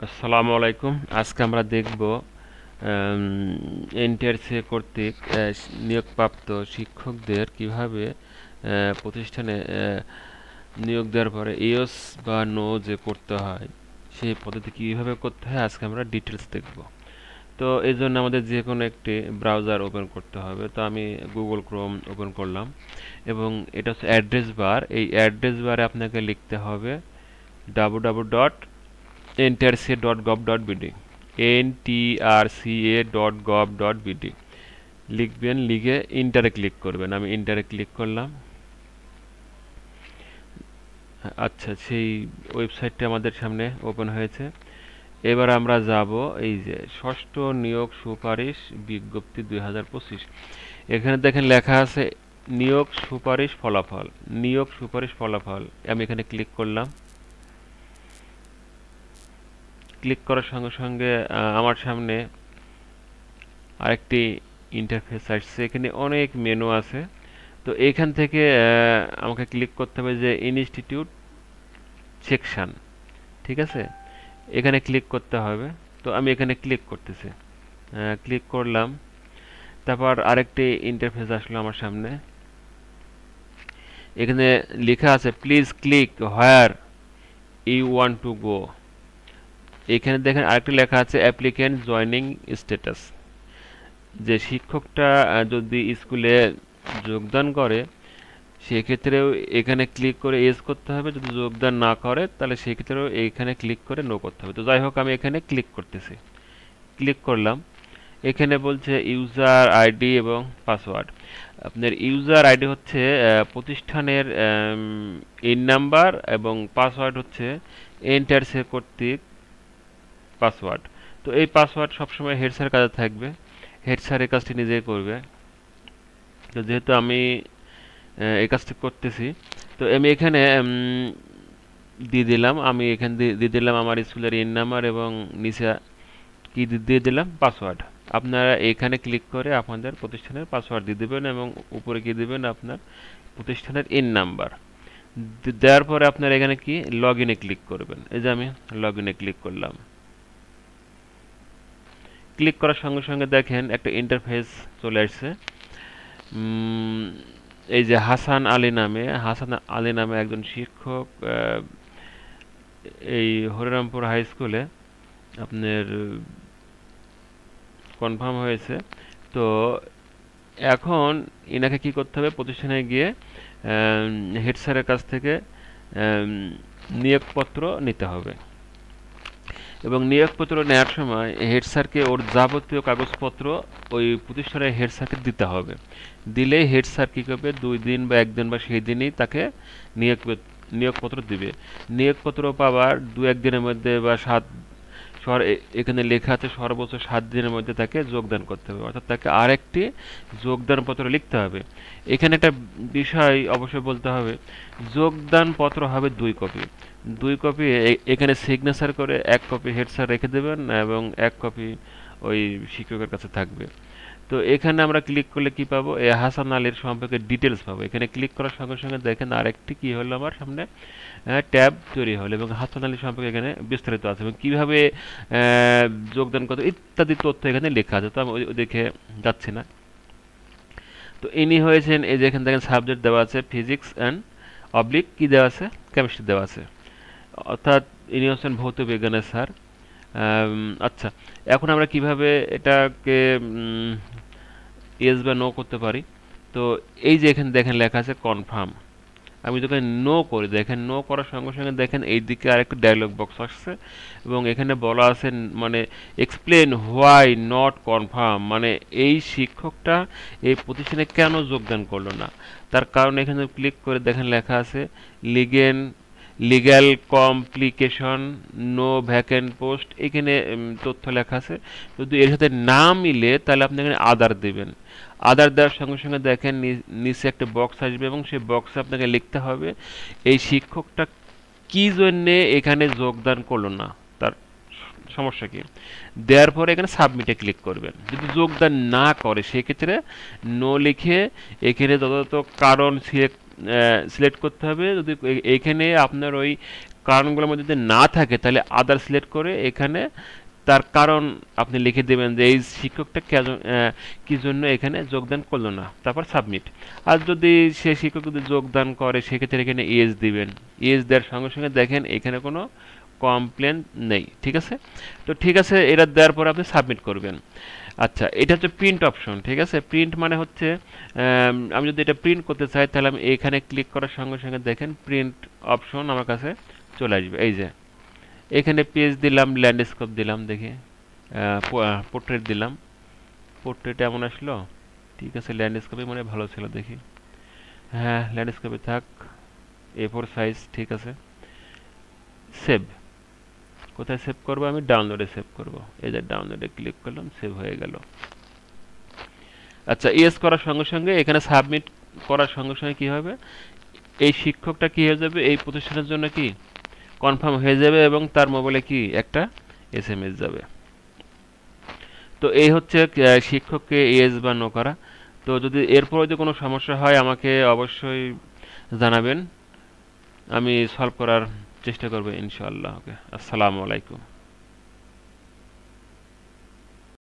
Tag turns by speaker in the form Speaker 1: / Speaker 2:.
Speaker 1: আসসালামু আলাইকুম। আজকে আমরা দেখব এনটিআরসি কর্তৃক নিয়োগপ্রাপ্ত শিক্ষকদের কিভাবে প্রতিষ্ঠানে নিয়োগ দেওয়ার পরে ইয়েস বা নো যে করতে হয় সেই পদ্ধতি কিভাবে করতে হয় আজকে আমরা ডিটেলস দেখব। তো এই জন্য আমাদের যে কোনো একটি ব্রাউজার ওপেন করতে হবে। তো আমি গুগল ক্রোম ওপেন করলাম এবং এটা হচ্ছে অ্যাড্রেস বার। এই অ্যাড্রেস বারে আপনাকে লিখতে হবে www.ntrca.gov.bd ntrca.gov.bd লিখবেন, লিখে ইন্টারে ক্লিক করবেন। আমি ইন্টারে ক্লিক করলাম। আচ্ছা, সেই ওয়েবসাইটটা আমাদের সামনে ওপেন হয়েছে। এবার আমরা যাব এই যে ষষ্ঠ নিয়োগ সুপারিশ বিজ্ঞপ্তি 2025। এখানে দেখেন লেখা আছে নিয়োগ সুপারিশ ফলাফল। নিয়োগ সুপারিশ ফলাফল আমি এখানে ক্লিক করলাম। ক্লিক করার সঙ্গে সঙ্গে আমার সামনে আরেকটি ইন্টারফেস আসছে। এখানে অনেক মেনু আছে। তো এখান থেকে আমাকে ক্লিক করতে হবে যে ইনস্টিটিউট সেকশন, ঠিক আছে, এখানে ক্লিক করতে হবে। তো আমি এখানে ক্লিক করতেছি, ক্লিক করলাম। তারপর আরেকটি ইন্টারফেস আসলো আমার সামনে। এখানে লেখা আছে please click where you want to go. এখানে দেখেন আরেকটি লেখা আছে অ্যাপ্লিক্যান্ট জয়নিং স্ট্যাটাস, যে শিক্ষকটা যদি স্কুলে যোগদান করে সেক্ষেত্রেও এখানে ক্লিক করে এস করতে হবে। যদি যোগদান না করে তাহলে সেক্ষেত্রেও এইখানে ক্লিক করে নো করতে হবে। তো যাই হোক, আমি এখানে ক্লিক করতেছি। ক্লিক করলাম। এখানে বলছে ইউজার আইডি এবং পাসওয়ার্ড। আপনার ইউজার আইডি হচ্ছে প্রতিষ্ঠানের ইন নাম্বার এবং পাসওয়ার্ড হচ্ছে এন্টারসে কর্তৃক পাসওয়ার্ড। তো এই পাসওয়ার্ড সবসময় হেড স্যার কাছে থাকবে, হেড স্যার এই কাজটি নিজেই করবে। তো যেহেতু আমি এই কাজটি করতেছি, তো আমি এখানে দিয়ে দিলাম। আমি এখানে দিয়ে দিলাম আমার স্কুলের ইন নাম্বার এবং নিচে কি দিয়ে দিলাম পাসওয়ার্ড। আপনারা এখানে ক্লিক করে আপনাদের প্রতিষ্ঠানের পাসওয়ার্ড দিয়ে দেবেন এবং উপরে কি দেবেন আপনার প্রতিষ্ঠানের ইন নাম্বার। দেওয়ার পরে আপনারা এখানে কি লগ ইনে ক্লিক করবেন। এই যে আমি লগ ইনে ক্লিক করলাম। ক্লিক করার সঙ্গে সঙ্গে দেখেন একটা ইন্টারফেস চলে আসছে। এই যে হাসান আলী নামে একজন শিক্ষক এই হরিরামপুর হাই স্কুলে আপনার কনফার্ম হয়েছে। তো এখন এনাকে কি করতে হবে, প্রতিষ্ঠানে গিয়ে হেড স্যারের কাছ থেকে নিয়োগপত্র নিতে হবে এবং নিয়োগপত্র নেওয়ার সময় হেড স্যারকে ওর যাবতীয় কাগজপত্র ওই প্রতিষ্ঠানের হেড স্যারকে দিতে হবে। দিলেই হেড স্যার কী করবে, 2 দিন বা 1 দিন বা সেই দিনই তাকে নিয়োগপত্র দিবে। নিয়োগপত্র পাওয়ার 2-1 দিনের মধ্যে বা এখানে লেখা আছে সর্বোচ্চ 7 দিনের মধ্যে তাকে যোগদান করতে হবে, অর্থাৎ তাকে আরেকটি যোগদানপত্র লিখতে হবে। এখানে একটা বিষয় অবশ্যই বলতে হবে, যোগদানপত্র হবে 2 কপি। 2 কপি এখানে সিগনেচার করে 1 কপি হেড স্যার রেখে দেবেন এবং 1 কপি ওই শিক্ষকের কাছে থাকবে। তো এখানে আমরা ক্লিক করলে কি পাবো, এ হাসান আলীর সম্পর্কে ডিটেলস পাবো। এখানে ক্লিক করার সঙ্গে সঙ্গে দেখেন আরেকটি কি হলো আমার সামনে ট্যাব তৈরি হলো এবং হাসান আলী সম্পর্কে এখানে বিস্তারিত আছে এবং কিভাবে যোগদান করতে ইত্যাদি তথ্য এখানে লেখা আছে। তো আমি দেখে যাচ্ছি না। তো ইনি হয়েছেন, এই যে এখানে দেখেন সাবজেক্ট দেওয়া আছে ফিজিক্স অ্যান্ড অবলিক কি দেওয়া আছে, কেমিস্ট্রি দেওয়া আছে, অর্থাৎ ইনি হচ্ছেন ভৌত বিজ্ঞানের স্যার। আচ্ছা, এখন আমরা কিভাবে এটাকে ইয়েস বা নো করতে পারি। তো এই যে এখানে দেখেন লেখা আছে কনফার্ম। আমি যখন নো করি, দেখেন নো করার সঙ্গে সঙ্গে দেখেন এই দিকে আরেকটা ডায়লগ বক্স আসছে এবং এখানে বলা আছে মানে এক্সপ্লেন হোয়াই নট কনফার্ম, মানে এই শিক্ষকটা এই প্রতিষ্ঠানে কেন যোগদান করলো না তার কারণ এখানে ক্লিক করে দেখেন লেখা আছে legal complication, no vacant post, এখানে তথ্য লেখা আছে। যদি এর সাথে না মিলে তাহলে আপনি এখানে আদার দেবেন। আদার দেওয়ার সঙ্গে সঙ্গে দেখেন নিচে একটা বক্স আসবে এবং সেই বক্সে আপনাকে লিখতে হবে এই শিক্ষকটা কি জন্যে এখানে যোগদান করলো না, তার সমস্যা কি। দেওয়ার পরে এখানে সাবমিটে ক্লিক করবেন। যদি যোগদান না করে সেক্ষেত্রে নো লিখে এখানে যথাযথ কারণ সিলেক্ট করতে হবে। যদি এইখানে আপনার ওই কারণগুলোর মধ্যে যদি না থাকে তাহলে আদার সিলেক্ট করে এখানে তার কারণ আপনি লিখে দেবেন যে এই শিক্ষকটা কি জন্য এখানে যোগদান করলো না, তারপর সাবমিট। আর যদি সে শিক্ষক যদি যোগদান করে সেক্ষেত্রে এখানে এজ দিবেন। এজ দেওয়ার সঙ্গে সঙ্গে দেখেন এখানে কোনো কমপ্লেন নেই, ঠিক আছে। তো ঠিক আছে, এটা দেওয়ার পর আপনি সাবমিট করবেন। আচ্ছা, এটা হচ্ছে প্রিন্ট অপশন, ঠিক আছে। প্রিন্ট মানে হচ্ছে আমি যদি এটা প্রিন্ট করতে চাই তাহলে আমি এখানে ক্লিক করার সঙ্গে সঙ্গে দেখেন প্রিন্ট অপশন আমার কাছে চলে আসবে। এই যে এখানে পেজ দিলাম, ল্যান্ডস্কেপ দিলাম, দেখি পোর্ট্রেট দিলাম, পোর্ট্রেট এমন আসলো, ঠিক আছে। ল্যান্ডস্কেপে মানে ভালো ছিল, দেখি, হ্যাঁ ল্যান্ডস্কেপে থাক, A4 সাইজ, ঠিক আছে। সেভ, কোথায় সেভ করব? আমি ডাউনলোডে সেভ করব। এই যে ডাউনলোডে ক্লিক করলাম, সেভ হয়ে গেল। আচ্ছা, ইয়েস করার সঙ্গে সঙ্গে এখানে সাবমিট করার সঙ্গে সঙ্গে কি হবে, এই শিক্ষকটা কি হয়ে যাবে, এই প্রতিষ্ঠানের জন্য কি কনফার্ম হয়ে যাবে এবং তার মোবাইলে কি একটা SMS যাবে। তো এই হচ্ছে শিক্ষককে ইয়েস বা নো করা। তো যদি এরপর যদি কোনো সমস্যা হয় আমাকে অবশ্যই জানাবেন, আমি সলভ করার চেষ্টা করব ইনশাআল্লাহ। ওকে, আসসালামু আলাইকুম।